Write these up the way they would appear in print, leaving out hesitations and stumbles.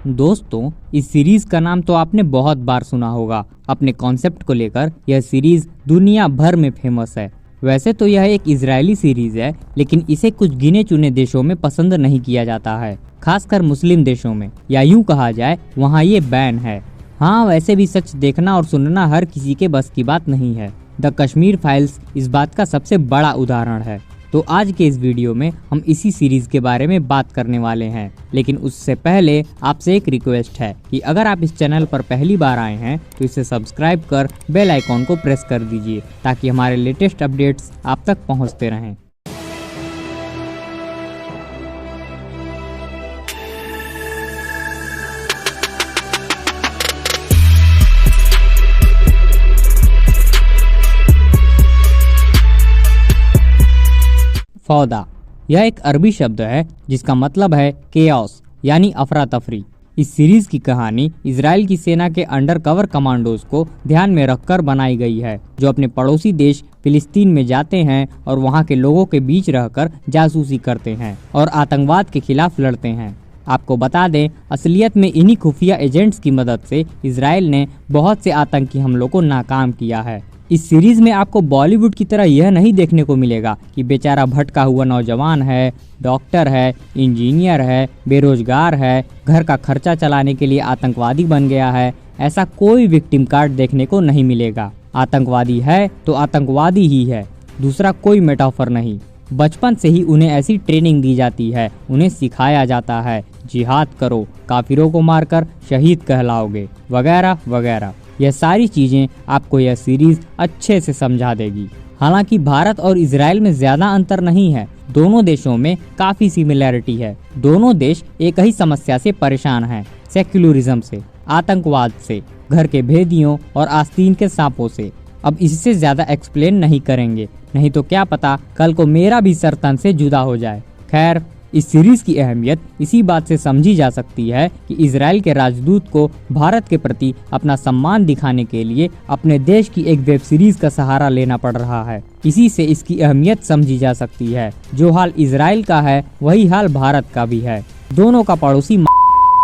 दोस्तों, इस सीरीज का नाम तो आपने बहुत बार सुना होगा। अपने कॉन्सेप्ट को लेकर यह सीरीज दुनिया भर में फेमस है। वैसे तो यह एक इजरायली सीरीज है, लेकिन इसे कुछ गिने चुने देशों में पसंद नहीं किया जाता है, खासकर मुस्लिम देशों में, या यूं कहा जाए वहाँ ये बैन है। हाँ, वैसे भी सच देखना और सुनना हर किसी के बस की बात नहीं है। द कश्मीर फाइल्स इस बात का सबसे बड़ा उदाहरण है। तो आज के इस वीडियो में हम इसी सीरीज के बारे में बात करने वाले हैं। लेकिन उससे पहले आपसे एक रिक्वेस्ट है कि अगर आप इस चैनल पर पहली बार आए हैं तो इसे सब्सक्राइब कर बेल आइकॉन को प्रेस कर दीजिए, ताकि हमारे लेटेस्ट अपडेट्स आप तक पहुंचते रहें। फौदा, यह एक अरबी शब्द है जिसका मतलब है केओस, यानी अफरा तफरी। इस सीरीज की कहानी इजराइल की सेना के अंडरकवर कमांडोज को ध्यान में रखकर बनाई गई है, जो अपने पड़ोसी देश फिलिस्तीन में जाते हैं और वहां के लोगों के बीच रहकर जासूसी करते हैं और आतंकवाद के खिलाफ लड़ते हैं। आपको बता दें, असलियत में इन्हीं खुफिया एजेंट्स की मदद से इजराइल ने बहुत से आतंकी हमलों को नाकाम किया है। इस सीरीज में आपको बॉलीवुड की तरह यह नहीं देखने को मिलेगा कि बेचारा भटका हुआ नौजवान है, डॉक्टर है, इंजीनियर है, बेरोजगार है, घर का खर्चा चलाने के लिए आतंकवादी बन गया है। ऐसा कोई विक्टिम कार्ड देखने को नहीं मिलेगा। आतंकवादी है तो आतंकवादी ही है, दूसरा कोई मेटाफर नहीं। बचपन से ही उन्हें ऐसी ट्रेनिंग दी जाती है, उन्हें सिखाया जाता है जिहाद करो, काफिरों को मारकर शहीद कहलाओगे, वगैरह वगैरह। यह सारी चीजें आपको यह सीरीज अच्छे से समझा देगी। हालांकि भारत और इजराइल में ज्यादा अंतर नहीं है, दोनों देशों में काफी सिमिलैरिटी है। दोनों देश एक ही समस्या से परेशान हैं, सेक्युलरिज्म से, आतंकवाद से, घर के भेदियों और आस्तीन के सांपों से। अब इससे ज्यादा एक्सप्लेन नहीं करेंगे, नहीं तो क्या पता कल को मेरा भी सर तन से जुदा हो जाए। खैर, इस सीरीज की अहमियत इसी बात से समझी जा सकती है कि इजराइल के राजदूत को भारत के प्रति अपना सम्मान दिखाने के लिए अपने देश की एक वेब सीरीज का सहारा लेना पड़ रहा है। इसी से इसकी अहमियत समझी जा सकती है। जो हाल इजराइल का है वही हाल भारत का भी है। दोनों का पड़ोसी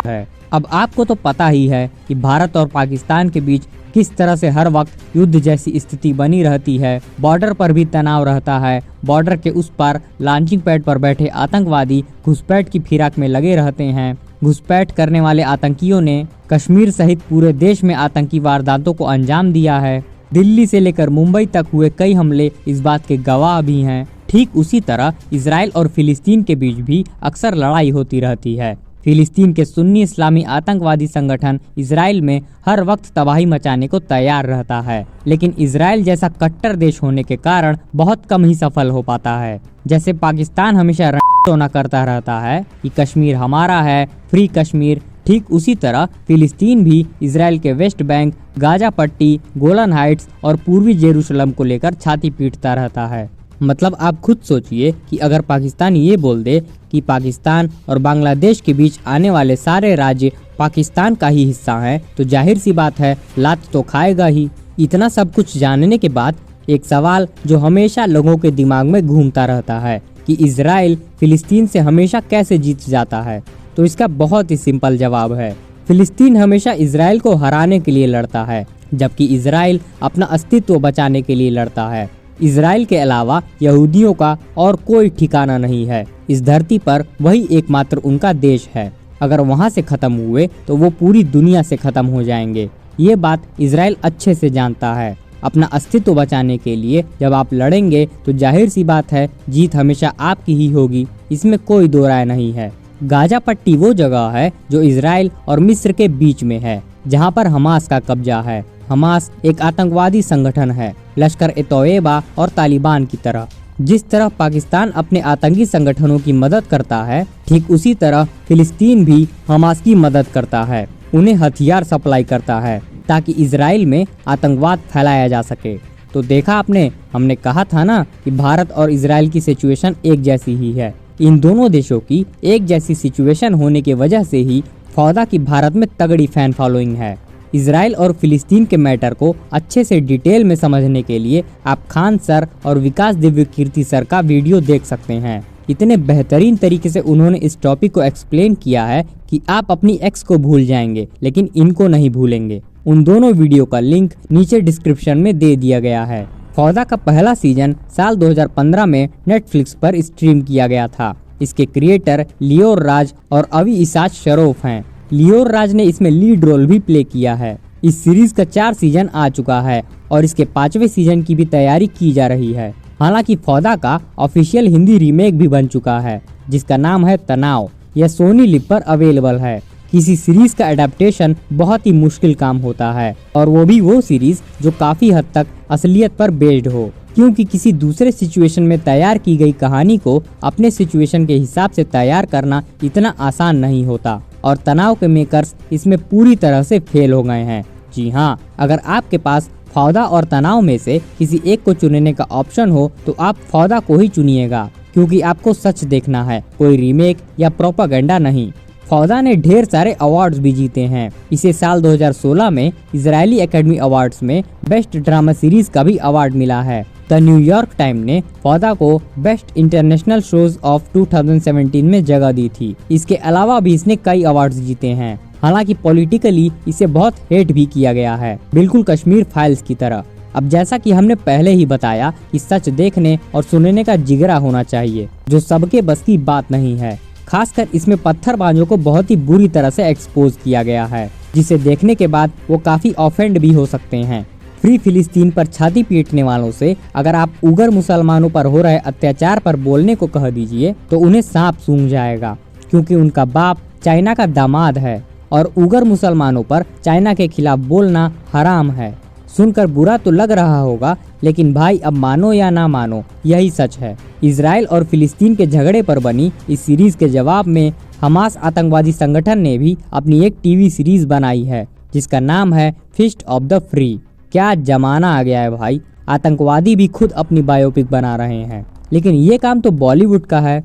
है। अब आपको तो पता ही है कि भारत और पाकिस्तान के बीच किस तरह से हर वक्त युद्ध जैसी स्थिति बनी रहती है। बॉर्डर पर भी तनाव रहता है। बॉर्डर के उस पार लॉन्चिंग पैड पर बैठे आतंकवादी घुसपैठ की फिराक में लगे रहते हैं। घुसपैठ करने वाले आतंकियों ने कश्मीर सहित पूरे देश में आतंकी वारदातों को अंजाम दिया है। दिल्ली से लेकर मुंबई तक हुए कई हमले इस बात के गवाह भी हैं। ठीक उसी तरह इजराइल और फिलिस्तीन के बीच भी अक्सर लड़ाई होती रहती है। फिलिस्तीन के सुन्नी इस्लामी आतंकवादी संगठन इजराइल में हर वक्त तबाही मचाने को तैयार रहता है, लेकिन इजराइल जैसा कट्टर देश होने के कारण बहुत कम ही सफल हो पाता है। जैसे पाकिस्तान हमेशा रणटोना करता रहता है कि कश्मीर हमारा है, फ्री कश्मीर, ठीक उसी तरह फिलिस्तीन भी इजराइल के वेस्ट बैंक, गाजा पट्टी, गोलन हाइट्स और पूर्वी जेरूशलम को लेकर छाती पीटता रहता है। मतलब आप खुद सोचिए कि अगर पाकिस्तान ये बोल दे कि पाकिस्तान और बांग्लादेश के बीच आने वाले सारे राज्य पाकिस्तान का ही हिस्सा हैं, तो जाहिर सी बात है लात तो खाएगा ही। इतना सब कुछ जानने के बाद एक सवाल जो हमेशा लोगों के दिमाग में घूमता रहता है कि इजराइल फिलिस्तीन से हमेशा कैसे जीत जाता है, तो इसका बहुत ही सिंपल जवाब है। फिलिस्तीन हमेशा इजराइल को हराने के लिए लड़ता है, जबकि इजराइल अपना अस्तित्व बचाने के लिए लड़ता है। इजराइल के अलावा यहूदियों का और कोई ठिकाना नहीं है। इस धरती पर वही एकमात्र उनका देश है। अगर वहां से खत्म हुए तो वो पूरी दुनिया से खत्म हो जाएंगे। ये बात इजराइल अच्छे से जानता है। अपना अस्तित्व बचाने के लिए जब आप लड़ेंगे तो जाहिर सी बात है जीत हमेशा आपकी ही होगी, इसमें कोई दो राय नहीं है। गाजा पट्टी वो जगह है जो इजराइल और मिस्र के बीच में है, जहाँ पर हमास का कब्जा है। हमास एक आतंकवादी संगठन है, लश्कर-ए-तोयबा और तालिबान की तरह। जिस तरह पाकिस्तान अपने आतंकी संगठनों की मदद करता है, ठीक उसी तरह फिलिस्तीन भी हमास की मदद करता है। उन्हें हथियार सप्लाई करता है ताकि इजराइल में आतंकवाद फैलाया जा सके। तो देखा आपने, हमने कहा था ना कि भारत और इजराइल की सिचुएशन एक जैसी ही है। इन दोनों देशों की एक जैसी सिचुएशन होने की वजह से ही फौदा की भारत में तगड़ी फैन फॉलोइंग है। इजराइल और फिलिस्तीन के मैटर को अच्छे से डिटेल में समझने के लिए आप खान सर और विकास दिव्य कीर्ति सर का वीडियो देख सकते हैं। इतने बेहतरीन तरीके से उन्होंने इस टॉपिक को एक्सप्लेन किया है कि आप अपनी एक्स को भूल जाएंगे लेकिन इनको नहीं भूलेंगे। उन दोनों वीडियो का लिंक नीचे डिस्क्रिप्शन में दे दिया गया है। फौदा का पहला सीजन साल 2015 में नेटफ्लिक्स पर स्ट्रीम किया गया था। इसके क्रिएटर लियोर राज और अवी इसाज शरोफ हैं। लियोर राज ने इसमें लीड रोल भी प्ले किया है। इस सीरीज का 4 सीजन आ चुका है और इसके 5वें सीजन की भी तैयारी की जा रही है। हालांकि फौदा का ऑफिशियल हिंदी रीमेक भी बन चुका है जिसका नाम है तनाव। यह सोनी लिव पर अवेलेबल है। किसी सीरीज का एडेप्टेशन बहुत ही मुश्किल काम होता है और वो सीरीज जो काफी हद तक असलियत पर बेस्ड हो, क्योंकि किसी दूसरे सिचुएशन में तैयार की गई कहानी को अपने सिचुएशन के हिसाब से तैयार करना इतना आसान नहीं होता और तनाव के मेकर्स इसमें पूरी तरह से फेल हो गए हैं। जी हाँ, अगर आपके पास फौदा और तनाव में से किसी एक को चुनने का ऑप्शन हो तो आप फौदा को ही चुनिएगा, क्योंकि आपको सच देखना है, कोई रीमेक या प्रोपागेंडा नहीं। फौदा ने ढेर सारे अवार्ड्स भी जीते हैं। इसे साल 2016 में इजरायली एकेडमी अवार्ड्स में बेस्ट ड्रामा सीरीज का भी अवार्ड मिला है। द न्यूयॉर्क टाइम ने फौदा को बेस्ट इंटरनेशनल शोज ऑफ 2017 में जगह दी थी। इसके अलावा भी इसने कई अवार्ड्स जीते हैं। हालांकि पॉलिटिकली इसे बहुत हेट भी किया गया है, बिल्कुल कश्मीर फाइल्स की तरह। अब जैसा कि हमने पहले ही बताया कि सच देखने और सुनने का जिगरा होना चाहिए, जो सबके बस की बात नहीं है। खासकर इसमें पत्थरबाजों को बहुत ही बुरी तरह से एक्सपोज किया गया है, जिसे देखने के बाद वो काफी ऑफेंड भी हो सकते हैं। फ्री फिलिस्तीन पर छाती पीटने वालों से अगर आप उगर मुसलमानों पर हो रहे अत्याचार पर बोलने को कह दीजिए तो उन्हें सांप सूंघ जाएगा, क्योंकि उनका बाप चाइना का दामाद है और उगर मुसलमानों पर चाइना के खिलाफ बोलना हराम है। सुनकर बुरा तो लग रहा होगा, लेकिन भाई अब मानो या ना मानो यही सच है। इजराइल और फिलिस्तीन के झगड़े पर बनी इस सीरीज के जवाब में हमास आतंकवादी संगठन ने भी अपनी एक टीवी सीरीज बनाई है जिसका नाम है फीस्ट ऑफ द फ्री। क्या जमाना आ गया है भाई, आतंकवादी भी खुद अपनी बायोपिक बना रहे हैं। लेकिन ये काम तो बॉलीवुड का है।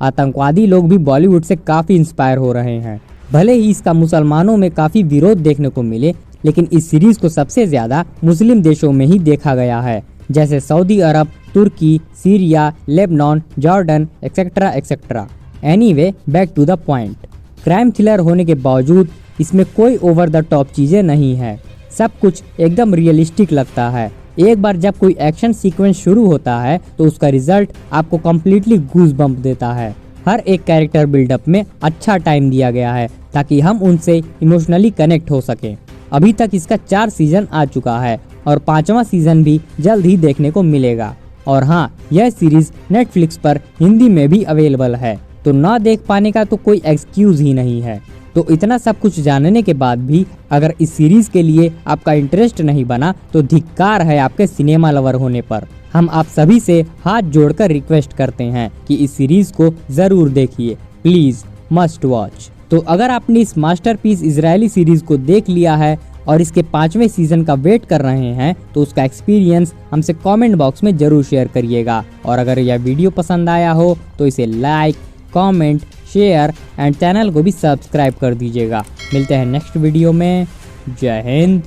आतंकवादी लोग भी बॉलीवुड से काफी इंस्पायर हो रहे हैं। भले ही इसका मुसलमानों में काफी विरोध देखने को मिले, लेकिन इस सीरीज को सबसे ज्यादा मुस्लिम देशों में ही देखा गया है, जैसे Saudi Arab, Turkey, Syria, Lebanon, Jordan etcetera etcetera. Anyway, back to the point. Crime thriller होने के बावजूद इसमें कोई ओवर द टॉप चीजें नहीं है। सब कुछ एकदम रियलिस्टिक लगता है। एक बार जब कोई एक्शन सीक्वेंस शुरू होता है तो उसका रिजल्ट आपको कम्प्लीटली गूज बम्प देता है। हर एक कैरेक्टर बिल्डअप में अच्छा टाइम दिया गया है ताकि हम उनसे इमोशनली कनेक्ट हो सके। अभी तक इसका 4 सीजन आ चुका है और 5वां सीजन भी जल्द ही देखने को मिलेगा। और हाँ, यह सीरीज नेटफ्लिक्स पर हिंदी में भी अवेलेबल है, तो ना देख पाने का तो कोई एक्सक्यूज ही नहीं है। तो इतना सब कुछ जानने के बाद भी अगर इस सीरीज के लिए आपका इंटरेस्ट नहीं बना तो धिक्कार है आपके सिनेमा लवर होने पर। हम आप सभी से हाथ जोड़कर रिक्वेस्ट करते हैं कि इस सीरीज को जरूर देखिए, प्लीज मस्ट वॉच। तो अगर आपने इस मास्टरपीस इजरायली सीरीज को देख लिया है और इसके 5वें सीजन का वेट कर रहे हैं तो उसका एक्सपीरियंस हमसे कमेंट बॉक्स में जरूर शेयर करिएगा। और अगर यह वीडियो पसंद आया हो तो इसे like, comment, share and channel को भी सब्सक्राइब कर दीजिएगा। मिलते हैं नेक्स्ट वीडियो में। जय हिंद,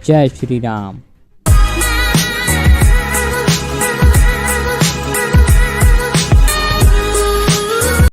जय श्री राम।